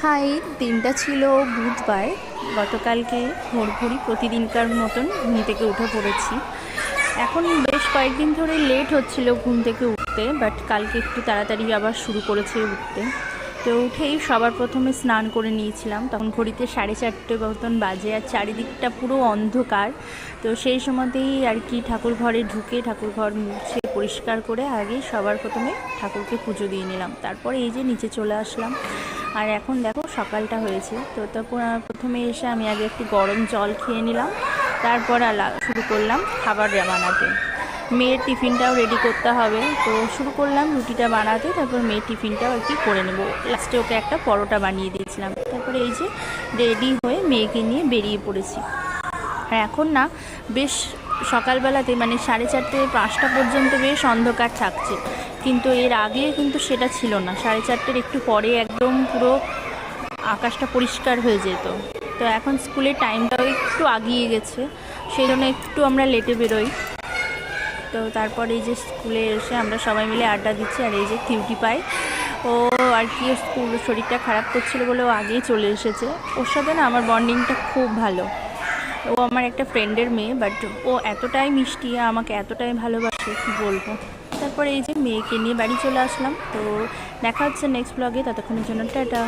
High, দিনটা ছিল বুধবার। গতকালকে ভোরভোরই প্রতিদিনকার মতন ঘুম থেকে উঠে পড়েছি। এখন বেশ কয়েকদিন ধরে লেট হচ্ছিল ঘুম থেকে উঠতে, বাট কালকে একটু তাড়াতাড়ি আবার শুরু করেছে উঠতে। তো উঠেই সবার প্রথমে স্নান করে নিয়েছিলাম, তখন ঘড়িতে 4:30 মতন বাজে, আর চারিদিকটা পুরো অন্ধকার। তো সেই সময়তেই আর কি ঠাকুর ঘরে ঢুকে ঠাকুর ঘর মুছে পরিষ্কার করে আগে সবার প্রথমে ঠাকুরকে পুজো দিয়ে নিলাম, তারপরে এই যে নিচে চলে আসলাম। আর এখন দেখো সকালটা হয়েছে, তো প্রথমে এসে আমি আগে একটু গরম জল খেয়ে নিলাম, তারপর শুরু করলাম খাবার বানাতে। মেয়ের টিফিনটাও রেডি করতে হবে, তো শুরু করলাম রুটিটা বানাতে, তারপর মেয়ের টিফিনটাও আর কি করে নেব। লাস্টে ওকে একটা পরোটা বানিয়ে দিয়েছিলাম। তারপরে এই যে রেডি হয়ে মেয়েকে নিয়ে বেরিয়ে পড়েছি। আর এখন না বেশ সকালবেলাতে মানে 4:30-5টা পর্যন্ত বেশ অন্ধকার থাকছে, কিন্তু এর আগে কিন্তু সেটা ছিল না। 4:30-এর একটু পরে একদম পুরো আকাশটা পরিষ্কার হয়ে যেত। তো এখন স্কুলের টাইমটাও একটু আগিয়ে গেছে, সেই জন্য একটু আমরা লেটে বেরোই। তো তারপর এই যে স্কুলে এসে আমরা সবাই মিলে আড্ডা দিচ্ছি, আর এই যে কিউটি পাই, ও আর কি স্কুল শরীরটা খারাপ করছিলো বলে ও আগেই চলে এসেছে। ওর সাথে না আমার বন্ডিংটা খুব ভালো। ও আমার একটা ফ্রেন্ডের মেয়ে, বাট ও এতটাই মিষ্টি, আমাকে এতটাই ভালোবাসে কি বলবো। তারপরে এই যে মেয়েকে নিয়ে বাড়ি চলে আসলাম। তো দেখা হচ্ছে নেক্সট ব্লগে, ততক্ষণের জন্য টাটা।